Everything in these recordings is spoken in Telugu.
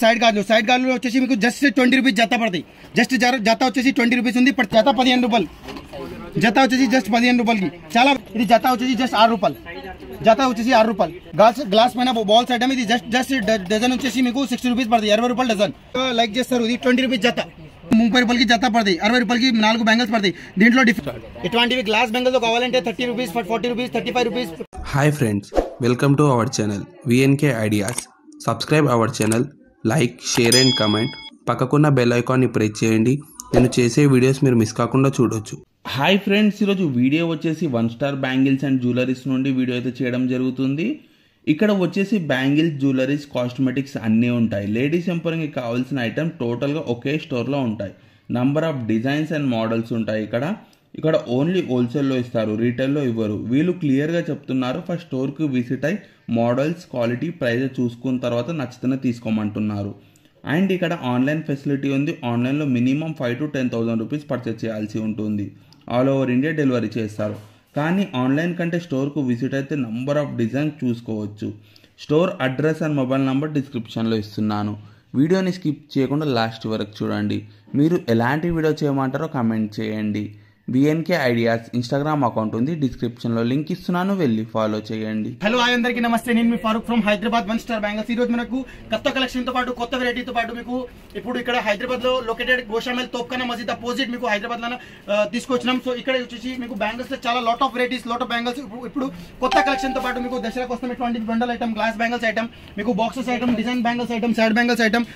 సైడ్ గార్లు వచ్చేసి మీకు జస్ట్ 20 రూపీస్ జత పడతాయి. జస్ట్ జత వచ్చేసి 20 రూపీస్ ఉంది. జత 15 రూపాయలు. జత వచ్చేసి జస్ట్ 15 రూపాయలకి. చాలా ఇది జత వచ్చేసి జస్ట్ 6 రూపాయలు. జత వచ్చేసి 6 రూపాయలు. గ్లాస్ పైన బాల్స్ ఐటమ్ ఇది జస్ట్ డజన్ వచ్చేసి మీకు 60 రూపీస్ పడుతుంది. 60 రూపాయలు డజన్. లైక్ చేస్తారు. ఇది 20 రూపీస్ జత. 30 రూపాయలకి జత పడతాయి. 60 రూపాయలకి 4 బ్యాంగిల్స్ పడతాయి. దీంట్లో ఇటువంటివి గ్లాస్ బ్యాంగిల్స్ కావాలంటే 30 rupees, 40 rupees, 35 rupees. Hi friends, welcome to our channel VNK ideas. Subscribe our channel, like, share and comment. పక్కకున్న బెల్ ఐకాన్ని ప్రెస్ చేయండి. నేను చేసే వీడియోస్ మీరు మిస్ కాకుండా చూడొచ్చు. హాయ్ ఫ్రెండ్స్, ఈరోజు వీడియో వచ్చేసి 1 స్టార్ బ్యాంగిల్స్ అండ్ జ్యువెలరీస్ నుండి వీడియో అయితే చేయడం జరుగుతుంది. ఇక్కడ వచ్చేసి బ్యాంగిల్స్, జ్యువెలరీస్, కాస్మెటిక్స్ అన్నీ ఉంటాయి. లేడీస్ ఎంపరింగ్కి కావాల్సిన ఐటమ్ టోటల్గా ఒకే స్టోర్లో ఉంటాయి. Number of designs and models ఉంటాయి. ఇక్కడ ఓన్లీ హోల్సేల్లో ఇస్తారు, రీటైల్లో ఇవ్వరు. వీళ్ళు క్లియర్గా చెప్తున్నారు, ఫస్ట్ స్టోర్కి విజిట్ అయ్యి మోడల్స్, క్వాలిటీ, ప్రైస్ చూసుకున్న తర్వాత నచ్చితేనే తీసుకోమంటున్నారు. అండ్ ఇక్కడ ఆన్లైన్ ఫెసిలిటీ ఉంది. ఆన్లైన్లో మినిమం 5,000 to 10,000 రూపీస్ పర్చేస్ చేయాల్సి ఉంటుంది. ఆల్ ఓవర్ ఇండియా డెలివరీ చేస్తారు. కానీ ఆన్లైన్ కంటే స్టోర్కు విజిట్ అయితే నంబర్ ఆఫ్ డిజైన్స్ చూసుకోవచ్చు. Store address and mobile number డిస్క్రిప్షన్లో ఇస్తున్నాను. వీడియోని స్కిప్ చేయకుండా లాస్ట్ వరకు చూడండి. మీరు ఎలాంటి వీడియో చేయమంటారో కామెంట్ చేయండి. బిఎన్కే ఐడియాస్ ఇన్స్టాగ్రామ్ అకౌంట్ ఉంది, డిస్క్రిప్షన్ లో లింక్ ఇస్తున్నాను, వెళ్ళి ఫాలో చేయండి. హలో హాయ్ అందరికీ నమస్తే. నేను మీ Farooq from Hyderabad 1 star bangles. ఈ రోజు మనకు కొత్త కలెక్షన్ తో పాటు కొత్త వెరైటీతో పాటు మీకు ఇప్పుడు ఇక్కడ హైదరాబాద్ లో లొకేటెడ్ గోషామెల్ తోప్ఖానా మసీద్ అపోజిట్ మీకు హైదరాబాద్ లో తీసుకొచ్చినాం. సో ఇక్కడ వచ్చేసి మీకు బ్యాంగిల్స్ లో చాలా lot of varieties, lot of bangles. ఇప్పుడు కొత్త కలెక్షన్ తో పాటు మీకు దసరా కోసం ఇటువంటి bundle item, glass bangles item, మీకు boxes item, design bangles item, side bangles item,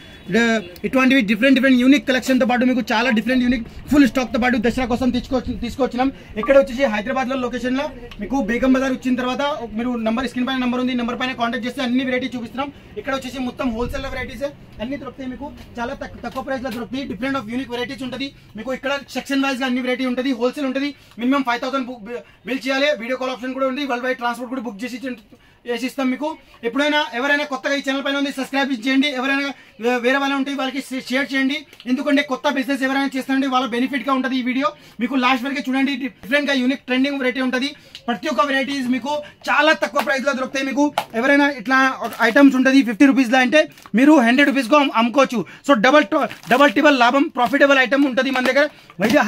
ఇటువంటివి డిఫరెంట్ యూనిక్ కలెక్షన్ తో పాటు మీకు చాలా డిఫరెంట్ యూనిక్ ఫుల్ స్టాక్ తో పాటు దసరా కోసం తీసుకొచ్చినాం. ఇక్కడ వచ్చేసి హైదరాబాద్ లో లొకేషన్ లో మీకు బేగం బజార్ వచ్చిన తర్వాత మీరు నంబర్, స్క్రీన్ పైన నంబర్ ఉంది, నంబర్ పైన కాంటాక్ట్ చేస్తే అన్ని వెరైటీ చూపిస్తున్నాం. ఇక్కడ వచ్చేసి మొత్తం హోల్సేల్ వెరైటీస్ అన్ని దొరుకుతాయి. మీకు చాలా తక్కువ ప్రైస్ లో దొరుకుతాయి. డిఫరెంట్ ఆఫ్ యూనిక్ వెరైటీస్ ఉంటుంది. మీకు ఇక్కడ సెక్షన్ వైజ్ గా అన్ని వెరైటీ ఉంటుంది. హోల్సేల్ ఉంటుంది. మినిమం 5,000 బిల్ చేయాలి. వీడియో కాల్ ఆప్షన్ కూడా ఉంది. వరల్డ్ వైడ్ ట్రాన్స్పోర్ట్ కూడా బుక్ చేసి ఇస్తాం. మీకు ఎప్పుడైనా ఎవరైనా కొత్తగా ఈ ఛానల్ పైన ఉంది సబ్స్క్రైబ్ చేయండి. ఎవరైనా వేరే వాళ్ళు ఉంటే వాళ్ళకి షేర్ చేయండి. ఎందుకంటే కొత్త బిజినెస్ ఎవరైనా చేస్తారంటే వాళ్ళ బెనిఫిట్ గా ఉంటుంది. ఈ వీడియో మీకు లాస్ట్ వరకు చూడండి. డిఫరెంట్ గా యూనిక్ ట్రెండింగ్ వెరైటీ ఉంటుంది. ప్రతి ఒక్క వెరైటీస్ మీకు చాలా తక్కువ ప్రైస్ లో దొరుకుతాయి. మీకు ఎవరైనా ఇట్లా ఐటమ్స్ ఉంటుంది 50 రూపీస్ లో అంటే మీరు 100 రూపీస్ కు అమ్ముకోవచ్చు. సో డబల్ లాభం, ప్రాఫిటబుల్ ఐటమ్ ఉంటుంది మన దగ్గర.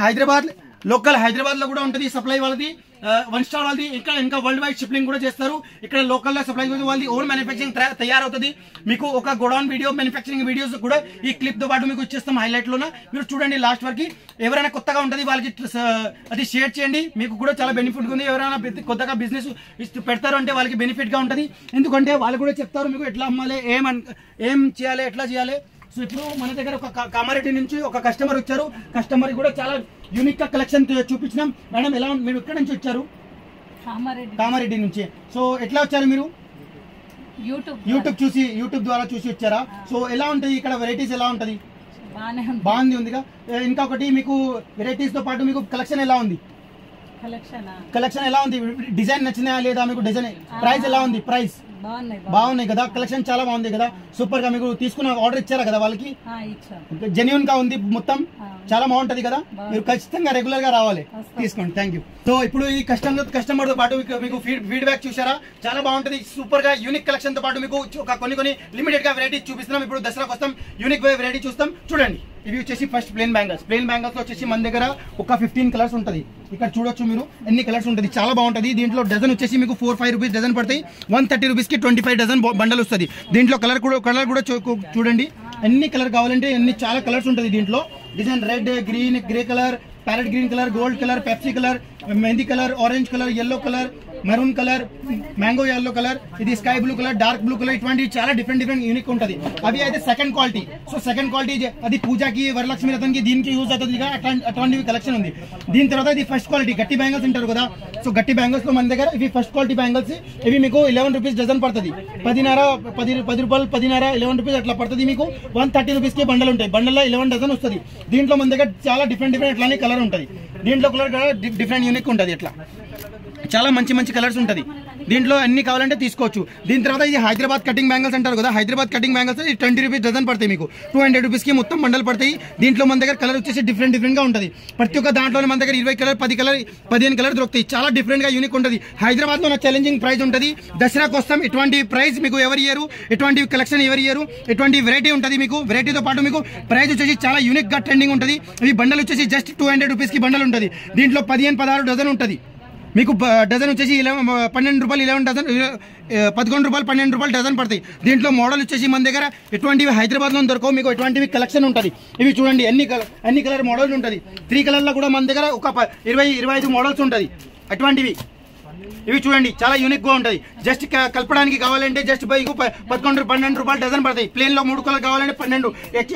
హైదరాబాద్ లోకల్ హైదరాబాద్ లో కూడా ఉంటుంది సప్లై వాళ్ళది, 1 స్టార్ వాళ్ళది. ఇంకా వరల్డ్ వైడ్ షిప్పింగ్ కూడా చేస్తారు. ఇక్కడ లోకల్ లో సప్లై వాళ్ళది ఓన్ మ్యానుఫ్యాక్చరింగ్ తయారవుతుంది. మీకు ఒక గోడౌన్ వీడియో, మ్యానుఫ్యాక్చరింగ్ వీడియోస్ కూడా ఈ క్లిప్ తో పాటు మీకు ఇచ్చేస్తాం హైలైట్ లోన. మీరు చూడండి లాస్ట్ వరకు. ఎవరైనా కొత్తగా ఉంటుంది వాళ్ళకి అది షేర్ చేయండి. మీకు కూడా చాలా బెనిఫిట్ ఉంది. ఎవరైనా కొత్తగా బిజినెస్ పెడతారు అంటే వాళ్ళకి బెనిఫిట్ గా ఉంటుంది. ఎందుకంటే వాళ్ళు కూడా చెప్తారు మీకు ఎట్లా అమ్మాలి, ఏం చేయాలి, ఎట్లా చేయాలి. సో ఇప్పుడు మన దగ్గర ఒక కామారెడ్డి నుంచి ఒక కస్టమర్ వచ్చారు. కస్టమర్ కూడా చాలా యూనిక్ గా కలెక్షన్ చూపించినాం. మేడం ఎలా మీరు ఎక్కడి నుంచి వచ్చారు? కామారెడ్డి నుంచి. సో ఎట్లా వచ్చారు మీరు? యూట్యూబ్ ద్వారా చూసి వచ్చారా? సో ఎలా ఉంటుంది ఇక్కడ వెరైటీస్, ఎలా ఉంటది? బాగుంది ఉందిగా. ఇంకొకటి మీకు వెరైటీస్ తో పాటు మీకు కలెక్షన్ ఎలా ఉంది? కలెక్షన్ ఎలా ఉంది? డిజైన్ నచ్చినాయా లేదా మీకు? డిజైన్ ప్రైస్ ఎలా ఉంది? ప్రైస్ బాగున్నాయి కదా. కలెక్షన్ చాలా బాగుంది కదా. సూపర్ గా మీకు తీసుకున్న ఆర్డర్ ఇచ్చారా కదా వాళ్ళకి? జెన్యూన్ గా ఉంది మొత్తం. చాలా బాగుంటది కదా. మీరు ఖచ్చితంగా రెగ్యులర్ గా రావాలి, తీసుకోండి. Thank you. సో ఇప్పుడు ఈ కస్టమర్ తో పాటు మీకు ఫీడ్బ్యాక్ చూసారా? చాలా బాగుంటది. సూపర్ గా యూనిక్ కలెక్షన్ తో పాటు మీకు కొన్ని లిమిటెడ్ గా వెరైటీ చూపిస్తున్నాం. ఇప్పుడు దసరా కోసం యూనిక్ వెరైటీ చూస్తాం. చూడండి. ఇవి వచ్చేసి ఫస్ట్ ప్లేన్ బ్యాంగిల్స్ లో వచ్చేసి మన దగ్గర ఒక 15 కలర్స్ ఉంటుంది. ఇక్కడ చూడొచ్చు మీరు ఎన్ని కలర్స్ ఉంటుంది. చాలా బాగుంటది. దీంట్లో డజన్ వచ్చేసి మీకు 4-5 రూపీస్ డజన్ పడతాయి. 130 రూపీస్ కి 25 డజన్ బండల్ వస్తుంది. దీంట్లో కలర్ కూడా చూడండి. ఎన్ని కలర్ కావాలంటే చాలా కలర్స్ ఉంటుంది దీంట్లో. Design red, green, grey colour, parrot green colour, gold colour, Pepsi colour, mehndi colour, orange colour, yellow colour, maroon colour, mango yellow colour, ఇది sky blue colour, dark blue colour. ఇటువంటివి చాలా డిఫరెంట్ యూనిక్ ఉంటుంది. అవి అయితే second quality. So second quality అది పూజకి, వరలక్ష్మి రథంకి, దీనికి యూజ్ అవుతుంది. అటువంటివి కలెక్షన్ ఉంది. దీని తర్వాత ఇది ఫస్ట్ క్వాలిటీ గట్టి బ్యాంగిల్స్ ఉంటారు కదా. సో గట్టి బ్యాంగిల్స్ లో మన దగ్గర ఇవి ఫస్ట్ క్వాలిటీ బ్యాంగిల్స్. ఇవి మీకు 11 రూపీస్ డజన్ పడుతుంది. 10 రూపాయలు, 11 రూపీస్ అట్లా పడుతుంది. మీకు 130 రూపీస్ కి బండల్ ఉంటాయి. బండల్లో 11 డజన్ వస్తుంది. దీంట్లో మన దగ్గర చాలా డిఫరెంట్ ఇట్లానే కలర్ ఉంటుంది. దీంట్లో కలర్ డిఫరెంట్ యూనిక్ ఉంటుంది. ఇట్లా చాలా మంచి కలర్స్ ఉంటుంది. దీంట్లో అన్ని కావాలంటే తీసుకోవచ్చు. దీని తర్వాత ఇది హైదరాబాద్ కటింగ్ బ్యాంగిల్స్ అంటారు కదా, Hyderabad cutting bangles 20 rupees dozen పడతాయి, మీకు 200 రూపీస్కి మొత్తం బండలు పడతాయి. దీంట్లో మన దగ్గర కలర్ వచ్చేసి డిఫరెంట్గా ఉంటుంది. ప్రతి ఒక్క దాంట్లో మన దగ్గర 20 కలర్ 10 కలర్ 15 కలర్ దొరుకుతాయి. చాలా డిఫరెంట్గా యూనిక్ ఉంటుంది. హైదరాబాద్లో నా ఛాలెంజింగ్ ప్రైస్ ఉంటుంది. దసరా కోసం ఇటువంటి ప్రైస్ మీకు ఎవరు ఇయ్యరు, ఎటువంటి కలెక్షన్ ఎవరు ఇయ్యరు, ఎటువంటి వెరైటీ ఉంటుంది. మీకు వెరైటీతో పాటు మీకు ప్రైస్ వచ్చేసి చాలా యూనిక్గా ట్రెండింగ్ ఉంటుంది. ఈ బండల్ వచ్చేసి జస్ట్ 200 రూపీస్కి బండల్ ఉంటుంది. దీంట్లో 15-16 డజన్ ఉంటుంది. మీకు డజన్ వచ్చేసి 12 రూపాయలు 11 డజన్ 11 రూపాయలు 12 రూపాయలు డజన్ పడతాయి. దీంట్లో మోడల్ వచ్చేసి మన దగ్గర ఎటువంటివి హైదరాబాద్లో దొరకవు. మీకు ఎటువంటివి కలెక్షన్ ఉంటుంది. ఇవి చూడండి అన్ని కలర్ మోడల్ ఉంటుంది. 3 కలర్లో కూడా మన దగ్గర ఒక 20-25 మోడల్స్ ఉంటుంది అటువంటివి. ఇవి చూడండి చాలా యూనిక్గా ఉంటుంది. జస్ట్ కలపడానికి కావాలంటే జస్ట్ బైక్ 11-12 రూపాయలు డజన్ పడతాయి. ప్లేన్లో 3 కలర్ కావాలంటే 12.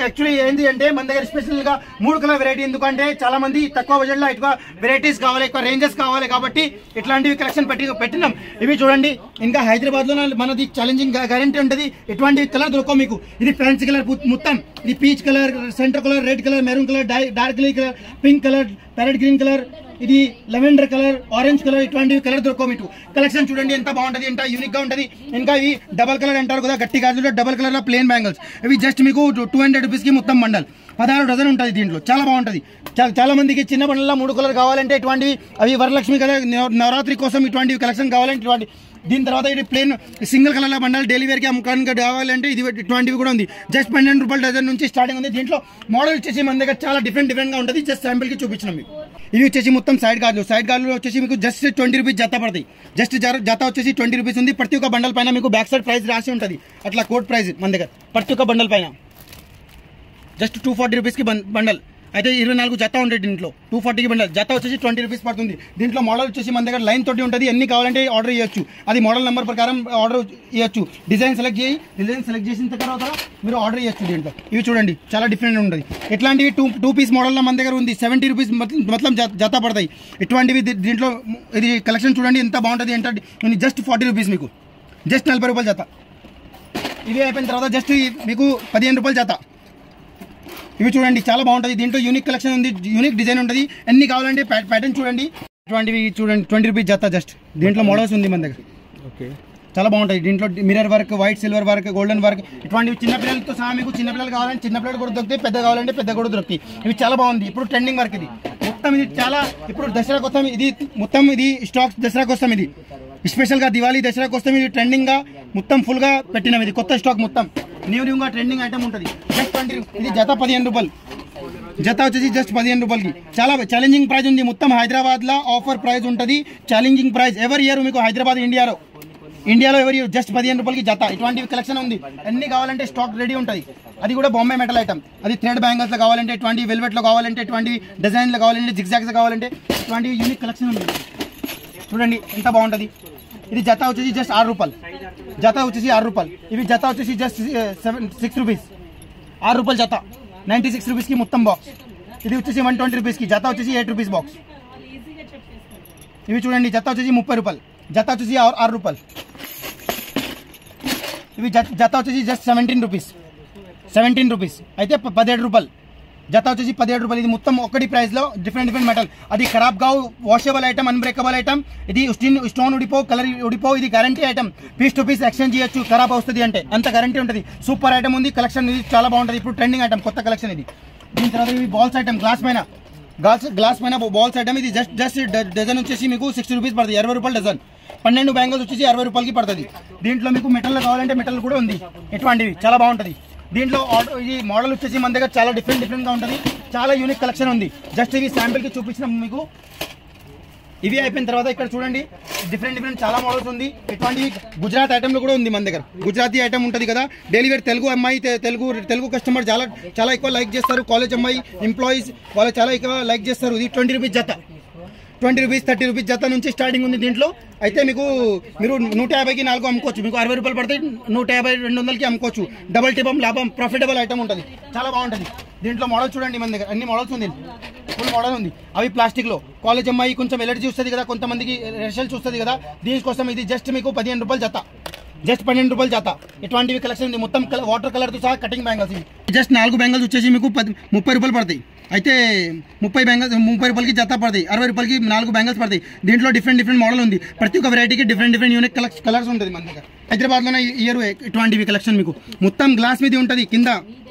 యాక్చువల్లీ ఏంటి అంటే మన దగ్గర స్పెషల్గా 3 కలర్ వెరైటీ, ఎందుకంటే చాలా మంది తక్కువ బడ్జెట్లో ఎక్కువ వెరైటీస్ కావాలి, ఎక్కువ రేంజెస్ కావాలి కాబట్టి ఇట్లాంటివి కలెక్షన్ పెట్టినాం. ఇవి చూడండి. ఇంకా హైదరాబాద్లో మనది ఛాలెంజింగ్ గ్యారంటీ ఉంటుంది. ఎటువంటి కలర్ దొరకవు మీకు. ఇది ఫ్యాన్సీ కలర్ మొత్తం, ఇది peach colour, centre colour, red colour, maroon colour, dark colour, pink colour, parrot green colour, ఇది లెవెండర్ కలర్, ఆరెంజ్ కలర్, ఇటువంటివి కలర్ దొరకవు మీకు. కలెక్షన్ చూడండి ఎంత బాగుంటుంది, ఎంత యూనిక్ గా ఉంటుంది. ఇంకా ఇవి డబల్ కలర్ అంటారు కదా, గట్టి గాజులో డబల్ కలర్ లో ప్లేన్ బ్యాంగిల్స్. ఇవి జస్ట్ మీకు 200 రూపీస్కి మొత్తం బండల్ 16 డజన్ ఉంటుంది. దీంట్లో చాలా బాగుంటుంది. చాలా మందికి చిన్న బండల్లో 3 కలర్ కావాలంటే ఇటువంటివి, అవి వరలక్ష్మి కదా నవరాత్రి కోసం ఇటువంటివి కలెక్షన్ కావాలంటే ఇటువంటి. దీని తర్వాత ఇది ప్లేన్ సింగిల్ కలర్లో బండల్ డైలీ వేర్కి అమ్మకానికి కావాలంటే ఇది ఇటువంటివి కూడా ఉంది. జస్ట్ 12 రూపాయల డజన్ నుంచి స్టార్టింగ్ ఉంది. దీంట్లో మోడల్ వచ్చేసి మన దగ్గర చాలా డిఫరెంట్గా ఉంటుంది. జస్ట్ శాంపిల్కి చూపించినాం మీకు. ఇవి వచ్చేసి మొత్తం సైడ్ గార్డులు వచ్చేసి మీకు జస్ట్ 20 రూపీస్ జత పడతాయి. జస్ట్ జత వచ్చేసి 20 రూపీస్ ఉంది. ప్రతి ఒక్క బండల్ పైన మీకు బ్యాక్ సైడ్ ప్రైస్ రాసి ఉంటుంది. అట్లా కోడ్ ప్రైస్ మన దగ్గర ప్రతి ఒక్క బండల్ పైన జస్ట్ 240 రూపీస్కి బండల్. అయితే 24 జత ఉంటుంది. దీంట్లో 240కి బండల్. జత వచ్చేసి 20 రూపీస్ పడుతుంది. దీంట్లో మోడల్ వచ్చేసి మన దగ్గర లైన్ తోటి ఉంటుంది. ఎన్ని కావాలంటే ఆర్డర్ చేయొచ్చు. అది మోడల్ నెంబర్ ప్రకారం ఆర్డర్ చేయొచ్చు. డిజైన్ సెలెక్ట్ చేసిన తర్వాత మీరు ఆర్డర్ చేయొచ్చు. దీంట్లో ఇవి చూడండి చాలా డిఫరెంట్ ఉంటుంది. ఇట్లాంటివి 2 పీస్ మోడల్లో మన దగ్గర ఉంది. 70 రూపీస్ మొత్తం జత పడతాయి. ఇటువంటివి దీంట్లో ఇది కలెక్షన్ చూడండి ఎంత బాగుంటుంది. ఏంటంటే జస్ట్ 40 రూపీస్ మీకు, జస్ట్ 40 రూపాయలు జత. ఇవి అయిపోయిన తర్వాత జస్ట్ మీకు 15 రూపాయలు జత. ఇవి చూడండి చాలా బాగుంటుంది. దీంట్లో యూనిక్ కలెక్షన్ ఉంది, యూనిక్ డిజైన్ ఉంటుంది. అన్ని కావాలంటే ప్యాటర్న్ చూడండి. ఇటువంటివి చూడండి 20 రూపీస్ జత జస్ట్. దీంట్లో మోడల్స్ ఉంది మన దగ్గర. ఓకే చాలా బాగుంటాయి. దీంట్లో mirror work, white silver work, golden work, ఇటువంటివి చిన్నపిల్లలతో సహా మీకు చిన్నపిల్లలు కావాలంటే చిన్నపిల్లలు కూడా దొరుకుతాయి, పెద్ద కావాలంటే పెద్ద కూడా దొరుకుతాయి. ఇవి చాలా బాగుంది. ఇప్పుడు ట్రెండింగ్ వర్క్ ఇది మొత్తం. ఇది చాలా ఇప్పుడు దసరా కోసం ఇది మొత్తం, ఇది స్టాక్స్ దసరా కోసం, ఇది స్పెషల్గా దివాళీ దసరా కోసం ఇది ట్రెండింగ్గా మొత్తం ఫుల్గా పెట్టినాం. ఇది కొత్త స్టాక్ మొత్తం న్యూగా ట్రెండింగ్ ఐటమ్ ఉంటుంది. జస్ట్ 20. ఇది జత 15 రూపాయలు. జత వచ్చేసి జస్ట్ 15 రూపాయలకి. చాలా ఛాలెంజింగ్ ప్రైస్ ఉంది. మొత్తం హైదరాబాద్లో ఆఫర్ ప్రైస్ ఉంటుంది. ఛాలెంజింగ్ ప్రైస్ ఎవరి ఇయర్ మీకు హైదరాబాద్ ఇండియాలో ఎవరి జస్ట్ 15 రూపాయలకి జత. ఇటువంటివి కలెక్షన్ ఉంది. అన్ని కావాలంటే స్టాక్ రెడీ ఉంటుంది. అది కూడా బాంబే మెటల్ ఐటమ్. అది థ్రెడ్ బ్యాంగిల్స్లో కావాలంటే, ఇటువంటి వెల్వెట్లో కావాలంటే, ఇటువంటి డిజైన్లో కావాలంటే, జిగ్జాగ్స్ కావాలంటే, ఇటువంటి యూనిక్ కలెక్షన్ ఉంది. చూడండి ఎంత బాగుంటుంది. ఇది జత వచ్చేసి జస్ట్ 6 రూపాయలు. జత వచ్చేసి 6 రూపాయలు. ఇవి జత వచ్చేసి జస్ట్ 6 రూపీస్. 6 రూపాయలు జత. 96 రూపీస్కి మొత్తం బాక్స్. ఇది వచ్చేసి 120 రూపీస్కి. జత వచ్చేసి 8 రూపీస్ బాక్స్. ఇవి చూడండి జత వచ్చేసి 30 రూపాయలు. జత వచ్చేసి 6 రూపాయలు. ఇవి జత వచ్చేసి జస్ట్ 17 రూపీస్. అయితే 17 రూపాయలు. జత వచ్చేసి 17 రూపాయలు. ఇది మొత్తం ఒకటి ప్రైస్లో డిఫరెంట్ మెటల్. అది ఖరాబ్ కావు, వాషబుల్ ఐటమ్, అన్బ్రేకబుల్ ఐటమ్. ఇది స్టోన్ ఉడిపో, కలర్ ఉడిపో. ఇది guarantee item. Piece to piece exchange చేయొచ్చు ఖరాబ్ వస్తుంది అంటే, అంత గ్యారంటీ ఉంటుంది. సూపర్ ఐటమ్ ఉంది. కలెక్షన్ ఇది చాలా బాగుంటుంది. ఇప్పుడు ట్రెండింగ్ ఐటమ్, కొత్త కలెక్షన్ ఇది. దీని తర్వాత ఇవి బాల్స్ ఐటమ్, గ్లాస్ పైన బాల్స్ ఐటమ్. ఇది జస్ట్ డజన్ వచ్చేసి మీకు 60 రూపీస్ పడుతుంది. 20 రూపాయలు డజన్. 12 బ్యాంగిల్స్ వచ్చేసి 60 రూపాయలకి పడుతుంది. దీంట్లో మీకు మెటల్లో కావాలంటే మెటల్ కూడా ఉంది. ఇటువంటివి చాలా బాగుంటుంది. దీంట్లో ఈ మోడల్ వచ్చేసి మన దగ్గర చాలా డిఫరెంట్గా ఉంటుంది. చాలా యూనిక్ కలెక్షన్ ఉంది. జస్ట్ ఇవి శాంపిల్కి చూపించినాం మీకు. ఇవి అయిపోయిన తర్వాత ఇక్కడ చూడండి డిఫరెంట్ చాలా మోడల్స్ ఉంది. ఇటువంటి గుజరాత్ ఐటమ్లో కూడా ఉంది మన దగ్గర. గుజరాతీ ఐటమ్ ఉంటుంది కదా, డైలీ వేర్. తెలుగు అమ్మాయి, తెలుగు కస్టమర్ చాలా ఎక్కువ లైక్ చేస్తారు. కాలేజ్ అమ్మాయి, ఎంప్లాయీస్ వాళ్ళు చాలా ఎక్కువ లైక్ చేస్తారు. ఇది 20 రూపీస్ జత. 20 రూపీస్ 30 రూపీస్ జత నుంచి స్టార్టింగ్ ఉంది దీంట్లో. అయితే మీరు 150కి 4 అమ్ముకోవచ్చు. మీకు 60 రూపాయలు పడితే 150 200కి అమ్ముకోవచ్చు. డబల్ టిపం లాభం, ప్రాఫిటబుల్ ఐటమ్ ఉంటుంది. చాలా బాగుంటుంది. దీంట్లో మోడల్ చూడండి మన దగ్గర అన్ని మోడల్స్ ఉంది. ఫుల్ మోడల్ ఉంది. అవి ప్లాస్టిక్లో. కాలేజ్ అమ్మాయి కొంచెం ఎలర్జీ వస్తుంది కదా, కొంతమందికి రిజల్ట్స్ వస్తుంది కదా, దీనికోసం ఇది జస్ట్ మీకు 15 రూపాయలు జత. జస్ట్ 12 రూపాయలు జత. ఇటువంటివి కలెక్షన్ ఉంది మొత్తం వాటర్ కలర్తో సహా కటింగ్ బ్యాంగిల్స్. జస్ట్ 4 బ్యాంగిల్స్ వచ్చేసి మీకు 30 రూపాయలు పడతాయి. అయితే 30 బ్యాంగిల్స్ 30 రూపాయలకి జత పడతాయి. 60 రూపాయలకి 4 బ్యాంగిల్స్ పడతాయి. దీంట్లో డిఫరెంట్ మోడల్ ఉంది. ప్రతి ఒక్క వెరైటీకి డిఫరెంట్ యూనిక్ కలర్స్ ఉంటుంది మన దగ్గర. హైదరాబాద్లోనే ఇయర్ ఇటువంటివి కలెక్షన్ మీకు మొత్తం గ్లాస్ మీద ఉంటుంది. కింద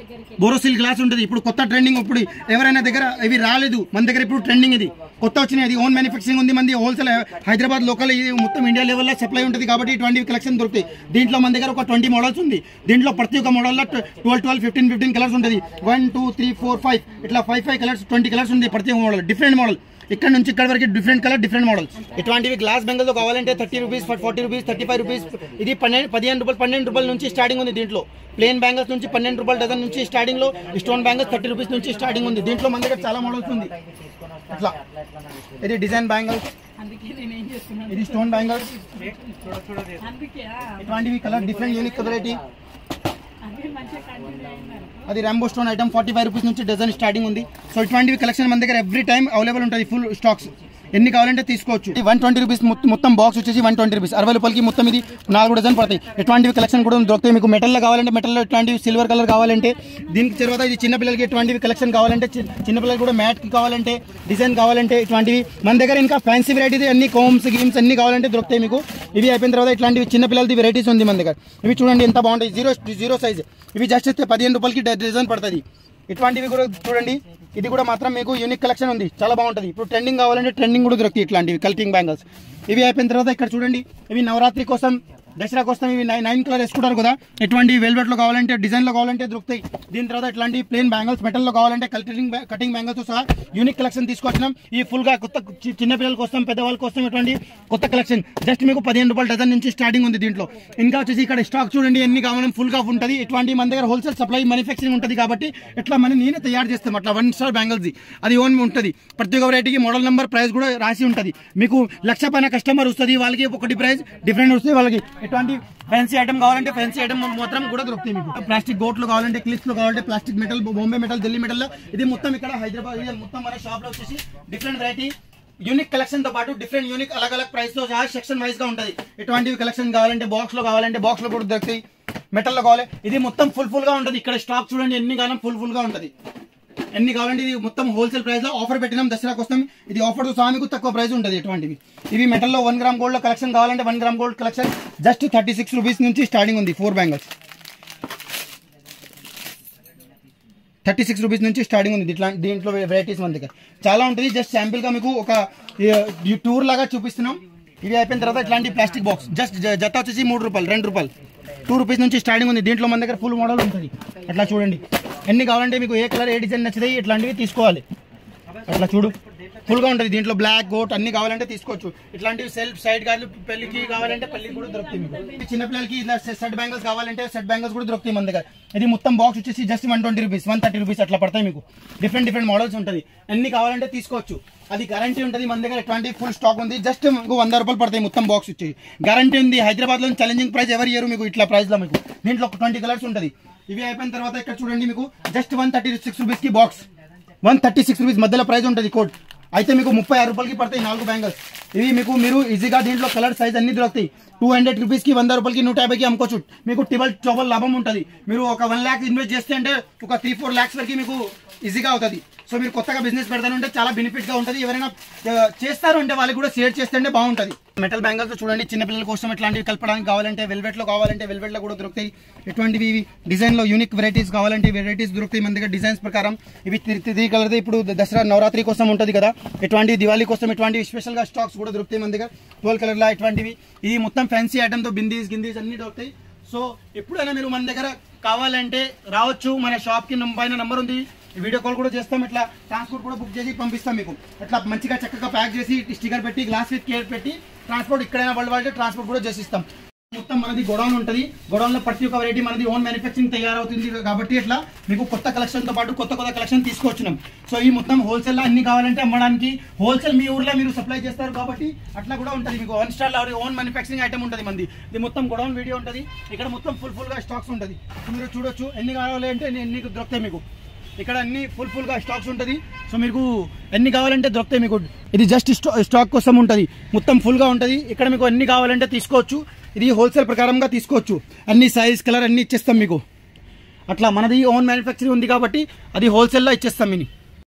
బోరోసిల్ గ్లాస్ ఉంటుంది. ఇప్పుడు కొత్త ట్రెండింగ్. ఇప్పుడు ఎవరైనా దగ్గర ఇవి రాలేదు మన దగ్గర, ఇప్పుడు ట్రెండింగ్ ఇది కొత్త వచ్చినాయి. అది ఓన్ మ్యానుఫ్యాక్చరింగ్ ఉంది మంది. హోల్సేల్ హైదరాబాద్ లోకల్ ఇది మొత్తం ఇండియా లెవెల్లో సప్లై ఉంటుంది కాబట్టి ఇటువంటి కలెక్షన్ దొరుకుతాయి. దీంట్లో మన దగ్గర ఒక 20 మోడల్స్ ఉంది. దీంట్లో ప్రతి ఒక్క మోడల్లో 12, 15 కలర్స్ ఉంటుంది. 1, 2, 3, 4, 5 ఇట్లా 5 కలర్స్ 20 కలర్స్ ఉంది. ప్రతి ఒక్క మోడల్ డిఫరెంట్ మోడల్. ఇక్కడ నుంచి ఇక్కడ వరకు డిఫరెంట్ కలర్ డిఫరెంట్ మోడల్స్. ఇటువంటివి గ్లాస్ బెంగల్తో కావాలంటే 30 రూపీస్, 40 రూపీస్, 35 రూపీస్. ఇది 15 రూపాయలు 12 రూపాయల నుంచి స్టార్టింగ్ ఉంది. దీంట్లో ప్లేన్ బ్యాంగిల్స్ నుంచి 12 రూపాయల డజన్ నుంచి స్టార్టింగ్ లో, స్టోన్ బ్యాంగిల్స్ 30 రూపీస్ నుంచి స్టార్టింగ్ ఉంది. దీంట్లో మన దగ్గర చాలా మోడల్స్ ఉంది. ఇట్లా ఇది డిజైన్ బ్యాంగిల్స్, ఇది స్టోన్ బ్యాంగిల్స్. ఇటువంటివి కలర్ డిఫరెంట్ యూనిక్ వెరైటీ. అది రాంబో స్టోన్ ఐటమ్ 45 రూపీస్ నుంచి డజన్ స్టార్టింగ్ ఉంది. సో ఇటువంటివి కలెక్షన్ మన దగ్గర ఎవ్రీ టైం అవైలబుల్ ఉంటుంది. ఫుల్ స్టాక్స్ ఎన్ని కావాలంటే తీసుకోవచ్చు. 120 రూపీస్ మొత్తం బాక్స్ వచ్చేసి 120 రూపీస్. 60 రూపాయలకి మొత్తం ఇది 4 డజన్ పడతాయి. ఎటువంటివి కలెక్షన్ కూడా దొరుకుతాయి మీకు. మెటల్లో కావాలంటే మెటల్లో, ఇట్లాంటివి సిల్వర్ కలర్ కావాలంటే. దీనికి తర్వాత ఇది చిన్నపిల్లలకి ఎటువంటివి కలెక్షన్ కావాలంటే, చిన్నపిల్లలకి కూడా మ్యాట్కి కావాలంటే, డిజైన్ కావాలంటే ఇటువంటివి మన దగ్గర ఇంకా ఫ్యాన్సీ వెరైటీస్ అన్ని కోమ్స్ గేమ్స్ అన్ని కావాలంటే దొరుకుతాయి మీకు. ఇవి అయిపోయిన తర్వాత ఇట్లాంటివి చిన్నపిల్లలది వెరైటీస్ ఉంది మన దగ్గర. ఇవి చూడండి ఎంత బాగుంటాయి. Zero size. ఇవి జస్ట్ 15 రూపాయలకి డజన్ పడుతుంది. ఇటువంటివి కూడా చూడండి. ఇది కూడా మాత్రం మీకు యూనిక్ కలెక్షన్ ఉంది, చాలా బాగుంటుంది. ఇప్పుడు ట్రెండింగ్ కావాలంటే ట్రెండింగ్ కూడా దొరుకుతాయి ఇట్లాంటివి కల్టింగ్ బ్యాంగిల్స్. ఇవి అయిపోయిన తర్వాత ఇక్కడ చూడండి, ఇవి నవరాత్రి కోసం, దసరా కోసం ఇవి 9 కలర్ వేసుకుంటారు కదా. ఎటువంటి వెల్వెట్లో కావాలంటే, డిజైన్లో కావాలంటే దొరుకుతాయి. దీని తర్వాత ఇట్లాంటి ప్లేన్ బ్యాంగిల్స్ మెటల్లో కావాలంటే కటింగ్ బ్యాంగిల్స్ సహా యూనిక్ కలెక్షన్ తీసుకొచ్చినాం. ఈ ఫుల్గా కొత్త చిన్నపిల్లల కోసం, పెద్దవాళ్ళ కోసం ఇటువంటి కొత్త కలెక్షన్ జస్ట్ మీకు 15 రూపాయల డజన్ నుంచి స్టార్టింగ్ ఉంది. దీంట్లో ఇంకా వచ్చేసి ఇక్కడ స్టాక్ చూడండి ఎన్ని కావాలని ఫుల్గా ఉంటుంది. ఇటువంటి మన దగ్గర హోల్సేల్ సప్లై మ్యానుఫ్యాక్చరింగ్ ఉంటుంది కాబట్టి ఇట్లా నేనే తయారు చేస్తాం. అట్లా 1 స్టార్ బ్యాంగిల్స్ అది ఓన్ ఉంటుంది. ప్రతి ఒక్క వెరైటీకి మోడల్ నెంబర్, ప్రైస్ కూడా రాసి ఉంటుంది. మీకు 1,00,000 పైన కస్టమర్ వస్తుంది, వాళ్ళకి ఒకటి ప్రైస్ డిఫరెంట్ వస్తుంది. వాళ్ళకి ఎటువంటి ఫ్యాన్సీ ఐటమ్ కావాలంటే ఫ్యాన్సీ ఐటమ్ మాత్రం కూడా దొరుకుతాయి మీకు. ప్లాస్టిక్ గోట్లు కావాలంటే, క్లిప్స్ కావాలంటే plastic metal, Bombay metal, Delhi metal. ఇది మొత్తం ఇక్కడ హైదరాబాద్ మొత్తం మన షాప్ లో వచ్చేసి డిఫరెంట్ వెరైటీ యూనిక్ కలెక్షన్ తో పాటు డిఫరెంట్ యూనిక్ అలగ్ ప్రైస్ తో సహా సెక్షన్ వైజ్ గా ఉంటుంది. ఇటువంటివి కలెక్షన్ కావాలంటే బాక్స్ లో కూడా దొరుకుతాయి. మెటల్ లో కావాలి. ఇది మొత్తం ఫుల్ గా ఉంటుంది. ఇక్కడ స్టాక్ చూడండి ఎన్ని కాలం ఫుల్ గా ఉంటుంది. ఎన్ని కావాలంటే ఇది మొత్తం హోల్సేల్ ప్రైస్ లో ఆఫర్ పెట్టినాం దసరా కోసం. ఇది ఆఫర్ తో సహా మీకు తక్కువ ప్రైస్ ఉంటుంది. ఇటువంటివి ఇవి మెటల్లో 1 గ్రామ్ గోల్డ్ లో కలెక్షన్ కావాలంటే 1 gram gold collection just 36 rupees నుంచి స్టార్టింగ్ ఉంది. 4 బ్యాంగిల్స్ 36 రూపీస్ నుంచి స్టార్టింగ్ ఉంది. దీంట్లో వెరైటీస్ మన దగ్గర చాలా ఉంటుంది. జస్ట్ శాంపిల్ గా మీకు ఒక టూర్ లాగా చూపిస్తున్నాం. ఇవి అయిపోయిన తర్వాత ఇట్లాంటి ప్లాస్టిక్ బాక్స్ జస్ట్ జత వచ్చేసి 3 రూపాయలు, 2 రూపాయలు, 2 రూపీస్ నుంచి స్టార్టింగ్ ఉంది. దీంట్లో మన దగ్గర ఫుల్ మోడల్ ఉంటుంది. అట్లా చూడండి ఎన్ని కావాలంటే మీకు ఏ కలర్, ఏ డిజైన్ నచ్చుతాయి ఇట్లాంటివి తీసుకోవాలి. అట్లా చూడు ఫుల్గా ఉంటుంది. దీంట్లో బ్లాక్, గోట్ అన్ని కావాలంటే తీసుకోవచ్చు. ఇట్లాంటివి సెల్ఫ్ సైడ్ గార్లు పెళ్లికి కావాలంటే పెళ్లికి కూడా దొరుకుతాయి మీకు. చిన్నపిల్లలకి ఇట్లా సెట్ బ్యాంగిల్స్ కావాలంటే సెట్ బ్యాంగిల్స్ కూడా దొరుకుతాయి మన దగ్గర. ఇది మొత్తం బాక్స్ వచ్చేసి జస్ట్ 120 రూపీస్, 130 రూపీస్ అట్లా పడతాయి మీకు. డిఫరెంట్ మోడల్స్ ఉంటుంది. ఎన్ని కావాలంటే తీసుకోవచ్చు. అది గ్యారంటీ ఉంటుంది మన దగ్గర. ఎటువంటి ఫుల్ స్టాక్ ఉంది. జస్ట్ మీకు 100 రూపాయలు పడతాయి మొత్తం బాక్స్ వచ్చి. గ్యారంటీ ఉంది. హైదరాబాద్ లో ఛాలెంజింగ్ ప్రైస్ ఎవరు ఇయర్ మీకు ఇట్లా ప్రైస్ లో మీకు. దీంట్లో 20 కలర్స్ ఉంటుంది. ఇవి అయిపోయిన తర్వాత ఇక్కడ చూడండి మీకు జస్ట్ 136 రూపీస్ కి బాక్స్, 136 రూపీస్ మధ్యలో ప్రైస్ ఉంటుంది. కోడ్ అయితే మీకు 36 రూపాయలకి పడతాయి 4 బ్యాంగిల్స్. ఇవి మీకు మీరు ఈజీగా దీంట్లో కలర్ సైజ్ అన్ని దొరుకుతాయి. 200 రూపీస్కి 100 రూపాయలకి 150కి అమ్ముకోవచ్చు. మీకు 12 లాభం ఉంటుంది. మీరు ఒక 1 లాక్ ఇన్వెస్ట్ చేస్తే అంటే ఒక 3-4 లాక్స్ వరకు మీకు ఈజీగా అవుతుంది. సో మీరు కొత్తగా బిజినెస్ పెడతానంటే చాలా బెనిఫిట్గా ఉంటుంది. ఎవరైనా చేస్తారు అంటే వాళ్ళకి కూడా షేర్ చేస్తే బాగుంటుంది. మెటల్ బ్యాంగిల్స్ చూడండి చిన్నపిల్లల కోసం ఇట్లాంటివి కలపడానికి కావాలంటే, వెల్వెట్లో కావాలంటే వెల్వెట్లో కూడా దొరుకుతాయి. ఎటువంటివి డిజైన్లో యూనిక్ వెరైటీస్ కావాలంటే వెరైటీస్ దొరుకుతాయి మన దగ్గర. డిజైన్స్ ప్రకారం ఇవి 3 కలర్. ఇప్పుడు దసరా నవరాత్రి కోసం ఉంటుంది కదా, ఎటువంటి దివాళీ కోసం ఇటువంటివి స్పెషల్గా స్టాక్స్ కూడా దొరుకుతాయి మన దగ్గర. 12 కలర్లో ఇటువంటివి. ఇది మొత్తం ఫ్యాన్సీ ఐటమ్తో బిందీస్ గిందీస్ అన్ని దొరుకుతాయి. సో ఎప్పుడైనా మీరు మన దగ్గర కావాలంటే రావచ్చు. మన షాప్కి పైన నంబర్ ఉంది. వీడియో కాల్ కూడా చేస్తాం. ఇట్లా ట్రాన్స్పోర్ట్ కూడా బుక్ చేసి పంపిస్తాం మీకు. అట్లా మంచిగా చక్కగా ప్యాక్ చేసి స్టిక్కర్ పెట్టి గ్లాస్ విత్ కేర్ పెట్టి ట్రాన్స్పోర్ట్ ఎక్కడైనా వరల్డ్ ట్రాన్స్పోర్ట్ కూడా చేసిస్తాం. మొత్తం మనది గోడౌన్ ఉంటుంది. గోడౌన్ లో ప్రతి ఒక్క వెరైటీ మనది ఓన్ మ్యానుఫ్యాక్చరింగ్ తయారవుతుంది కాబట్టి ఇట్లా మీకు కొత్త కలెక్షన్ తో పాటు కొత్త కలెక్షన్ తీసుకొచ్చినాం. సో ఈ మొత్తం హోల్సేల్ లో అన్ని కావాలంటే అమ్మడానికి హోల్సేల్ మీ ఊర్లో మీరు సప్లై చేస్తారు కాబట్టి అట్లా కూడా ఉంటుంది. మీకు 1 స్టార్ ఓన్ మ్యానుఫ్యాక్చరింగ్ ఐటమ్ ఉంటుంది మంది. ఇది మొత్తం గోడౌన్ వీడియో ఉంటుంది. ఇక్కడ మొత్తం ఫుల్ గా స్టాక్స్ ఉంటుంది. మీరు చూడొచ్చు ఎన్ని కావాలి అంటే ఎన్ని దొరుకుతాయి మీకు. ఇక్కడ అన్ని ఫుల్గా స్టాక్స్ ఉంటుంది. సో మీకు ఎన్ని కావాలంటే దొరుకుతాయి. మీకు ఇది జస్ట్ స్టాక్ కోసం ఉంటుంది, మొత్తం ఫుల్గా ఉంటుంది. ఇక్కడ మీకు ఎన్ని కావాలంటే తీసుకోవచ్చు. ఇది హోల్సేల్ ప్రకారంగా తీసుకోవచ్చు. అన్ని సైజ్ కలర్ అన్ని ఇచ్చేస్తాం మీకు. అట్లా మనది ఓన్ మ్యానుఫ్యాక్చరింగ్ ఉంది కాబట్టి అది హోల్సేల్లో ఇచ్చేస్తాం.